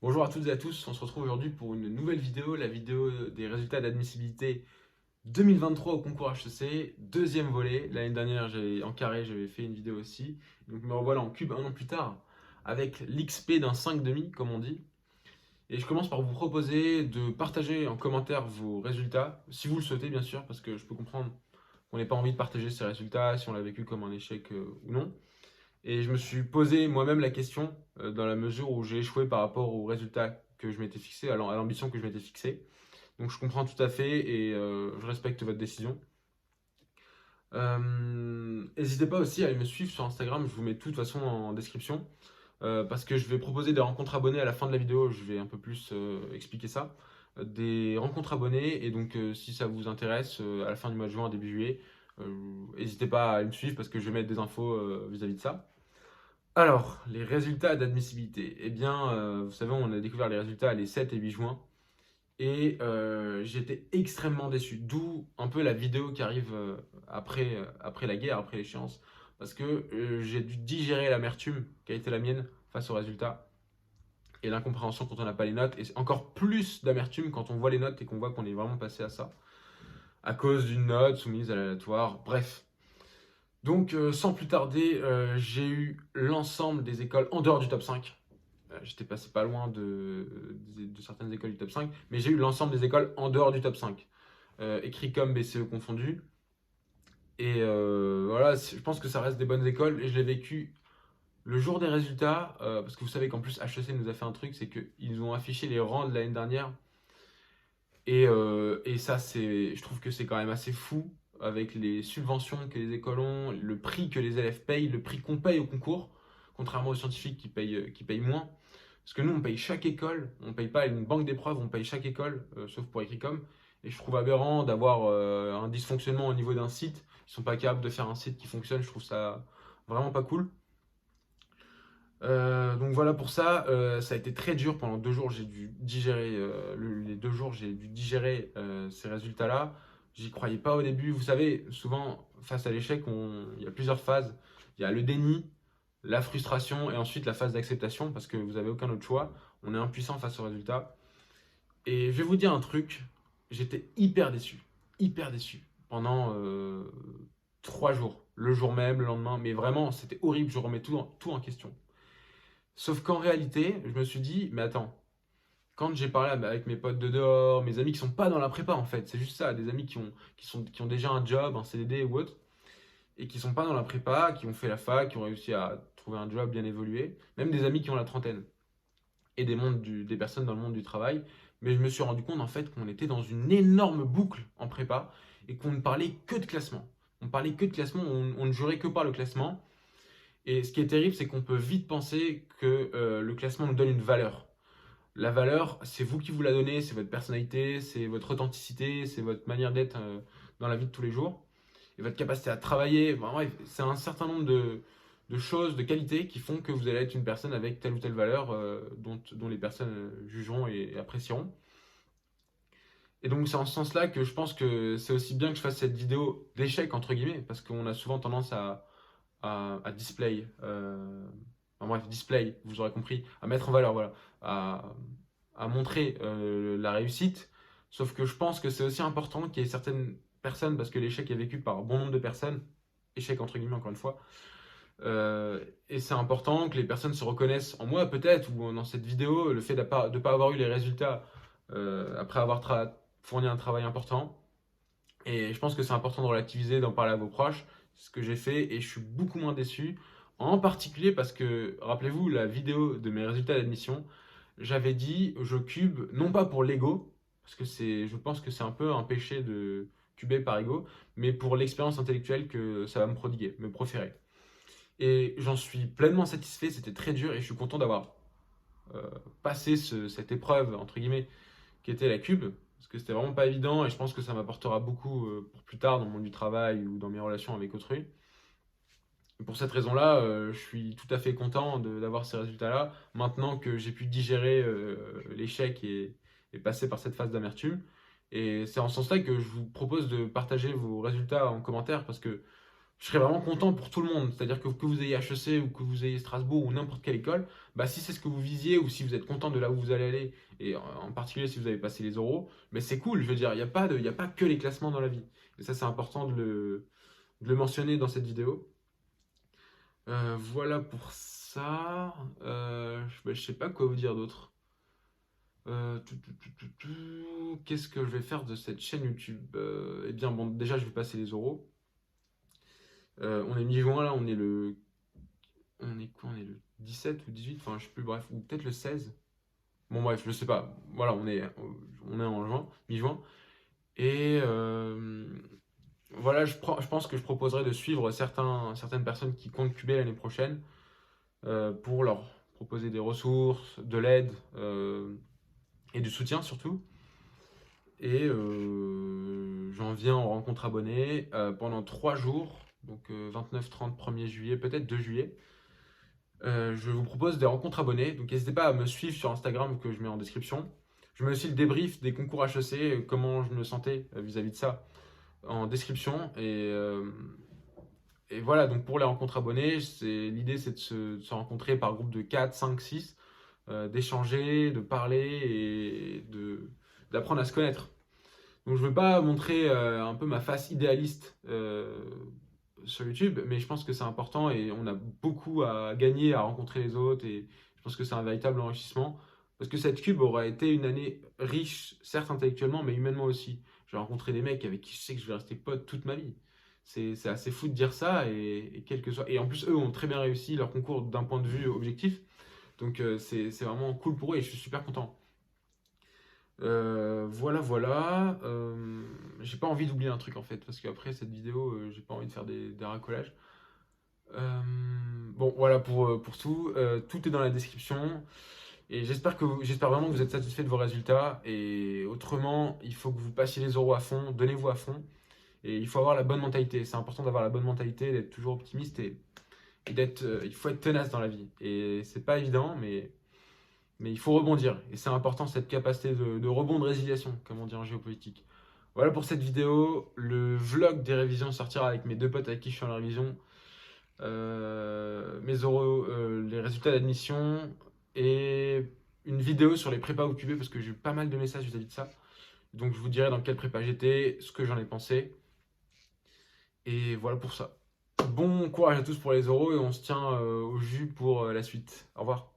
Bonjour à toutes et à tous, on se retrouve aujourd'hui pour une nouvelle vidéo, la vidéo des résultats d'admissibilité 2023 au concours HEC, deuxième volet. L'année dernière, en carré, j'avais fait une vidéo aussi. Donc me revoilà en cube un an plus tard avec l'XP d'un 5,5 comme on dit. Et je commence par vous proposer de partager en commentaire vos résultats, si vous le souhaitez bien sûr, parce que je peux comprendre qu'on n'ait pas envie de partager ses résultats, si on l'a vécu comme un échec ou non. Et je me suis posé moi-même la question, dans la mesure où j'ai échoué par rapport aux résultats que je m'étais fixé, à l'ambition que je m'étais fixée. Donc je comprends tout à fait et je respecte votre décision. N'hésitez pas aussi à aller me suivre sur Instagram, je vous mets tout de toute façon en description. Parce que je vais proposer des rencontres abonnées à la fin de la vidéo, je vais un peu plus expliquer ça. Des rencontres abonnées, et donc si ça vous intéresse, à la fin du mois de juin, début juillet, n'hésitez pas à me suivre parce que je vais mettre des infos vis-à-vis de ça. Alors, les résultats d'admissibilité. Eh bien, vous savez, on a découvert les résultats les 7 et 8 juin. Et j'étais extrêmement déçu. D'où un peu la vidéo qui arrive après la guerre, après l'échéance. Parce que j'ai dû digérer l'amertume qui a été la mienne face aux résultats. Et l'incompréhension quand on n'a pas les notes. Et encore plus d'amertume quand on voit les notes et qu'on voit qu'on est vraiment passé à ça. À cause d'une note soumise à l'aléatoire. Bref. Donc, sans plus tarder, j'ai eu l'ensemble des écoles en dehors du top 5. J'étais passé pas loin de certaines écoles du top 5, mais j'ai eu l'ensemble des écoles en dehors du top 5. Écrit comme BCE confondu. Et voilà, je pense que ça reste des bonnes écoles. Et je l'ai vécu le jour des résultats, parce que vous savez qu'en plus HEC nous a fait un truc, c'est qu'ils ont affiché les rangs de l'année dernière. Et ça, je trouve que c'est quand même assez fou avec les subventions que les écoles ont, le prix que les élèves payent, le prix qu'on paye au concours, contrairement aux scientifiques qui payent moins. Parce que nous, on paye chaque école, on ne paye pas une banque d'épreuves, on paye chaque école, sauf pour Ecricom. Et je trouve aberrant d'avoir un dysfonctionnement au niveau d'un site. Ils sont pas capables de faire un site qui fonctionne, je trouve ça vraiment pas cool. Donc voilà pour ça, ça a été très dur pendant 2 jours. J'ai dû digérer les 2 jours, j'ai dû digérer ces résultats-là. J'y croyais pas au début. Vous savez, souvent face à l'échec, il y a plusieurs phases. Il y a le déni, la frustration et ensuite la phase d'acceptation parce que vous n'avez aucun autre choix. On est impuissant face aux résultats. Et je vais vous dire un truc, j'étais hyper déçu pendant 3 jours, le jour même, le lendemain. Mais vraiment, c'était horrible. Je remets tout en question. Sauf qu'en réalité, je me suis dit, mais attends, quand j'ai parlé avec mes potes de dehors, mes amis qui sont pas dans la prépa en fait, c'est juste ça, des amis qui ont déjà un job, un CDD ou autre, et qui sont pas dans la prépa, qui ont fait la fac, qui ont réussi à trouver un job bien évolué, même des amis qui ont la trentaine, et des personnes dans le monde du travail, mais je me suis rendu compte en fait qu'on était dans une énorme boucle en prépa, et qu'on ne parlait que de classement. On parlait que de classement, on ne jurait que par le classement, et ce qui est terrible, c'est qu'on peut vite penser que le classement nous donne une valeur. La valeur, c'est vous qui vous la donnez, c'est votre personnalité, c'est votre authenticité, c'est votre manière d'être dans la vie de tous les jours. Et votre capacité à travailler, enfin, bref, c'est un certain nombre de choses, de qualités qui font que vous allez être une personne avec telle ou telle valeur dont les personnes jugeront et apprécieront. Et donc c'est en ce sens-là que je pense que c'est aussi bien que je fasse cette vidéo d'échec, entre guillemets, parce qu'on a souvent tendance à display, enfin bref, display, vous aurez compris, à mettre en valeur, voilà, à, à montrer la réussite. Sauf que je pense que c'est aussi important qu'il y ait certaines personnes, parce que l'échec est vécu par bon nombre de personnes, échec entre guillemets encore une fois, et c'est important que les personnes se reconnaissent en moi peut-être, ou dans cette vidéo, le fait de ne pas avoir eu les résultats après avoir fourni un travail important. Et je pense que c'est important de relativiser, d'en parler à vos proches. C'est ce que j'ai fait et je suis beaucoup moins déçu. En particulier parce que, rappelez-vous, la vidéo de mes résultats d'admission, j'avais dit je cube, non pas pour l'ego, parce que je pense que c'est un peu un péché de cuber par ego, mais pour l'expérience intellectuelle que ça va me prodiguer, me proférer. Et j'en suis pleinement satisfait, c'était très dur et je suis content d'avoir euh, passé cette épreuve, entre guillemets, qui était la cube, parce que c'était vraiment pas évident et je pense que ça m'apportera beaucoup pour plus tard dans le monde du travail ou dans mes relations avec autrui. Et pour cette raison-là, je suis tout à fait content d'avoir ces résultats-là, maintenant que j'ai pu digérer l'échec et passer par cette phase d'amertume. Et c'est en ce sens-là que je vous propose de partager vos résultats en commentaire, parce que je serais vraiment content pour tout le monde. C'est-à-dire que vous ayez HEC ou que vous ayez Strasbourg ou n'importe quelle école, bah, si c'est ce que vous visiez ou si vous êtes content de là où vous allez aller, et en particulier si vous avez passé les oraux, mais c'est cool. Je veux dire, il y a pas que les classements dans la vie. Et ça, c'est important de le mentionner dans cette vidéo. Voilà pour ça. Je sais pas quoi vous dire d'autre. Qu'est-ce que je vais faire de cette chaîne YouTube? Eh bien, bon, déjà, je vais passer les oraux. On est mi-juin là, on est quoi? On est le 17 ou 18, enfin, je sais plus, bref, ou peut-être le 16. Bon, bref, je sais pas. Voilà, on est en juin, mi-juin. Et voilà, je pense que je proposerai de suivre certaines personnes qui comptent cuber l'année prochaine pour leur proposer des ressources, de l'aide et du soutien surtout. Et j'en viens en rencontre abonnée pendant 3 jours, donc 29, 30, 1er juillet, peut-être 2 juillet. Je vous propose des rencontres abonnés, donc n'hésitez pas à me suivre sur Instagram que je mets en description. Je mets aussi le débrief des concours HEC, comment je me sentais vis-à-vis de ça en description. Et voilà, donc pour les rencontres abonnés, l'idée c'est de se rencontrer par groupe de 4, 5, 6, d'échanger, de parler et d'apprendre à se connaître. Donc je ne veux pas montrer un peu ma face idéaliste sur YouTube, mais je pense que c'est important et on a beaucoup à gagner à rencontrer les autres et je pense que c'est un véritable enrichissement. Parce que cette cube aura été une année riche, certes intellectuellement, mais humainement aussi. J'ai rencontré des mecs avec qui je sais que je vais rester pote toute ma vie. C'est assez fou de dire ça et quel que soit. Et en plus, eux ont très bien réussi leur concours d'un point de vue objectif. Donc c'est vraiment cool pour eux et je suis super content. Voilà, voilà. J'ai pas envie d'oublier un truc en fait, parce qu'après cette vidéo, j'ai pas envie de faire des racolages. Euh, bon, voilà pour tout. Tout est dans la description. Et j'espère vraiment que vous êtes satisfait de vos résultats. Et autrement, il faut que vous passiez les euros à fond, donnez-vous à fond. Et il faut avoir la bonne mentalité. C'est important d'avoir la bonne mentalité, d'être toujours optimiste et il faut être tenace dans la vie. Et c'est pas évident, mais il faut rebondir. Et c'est important cette capacité de rebond de résiliation, comme on dit en géopolitique. Voilà pour cette vidéo. Le vlog des révisions sortira avec mes deux potes avec qui je suis en la révision. Les résultats d'admission et une vidéo sur les prépas occupés parce que j'ai eu pas mal de messages vis-à-vis de ça. Donc je vous dirai dans quelle prépa j'étais, ce que j'en ai pensé. Et voilà pour ça. Bon courage à tous pour les oraux et on se tient au jus pour la suite. Au revoir.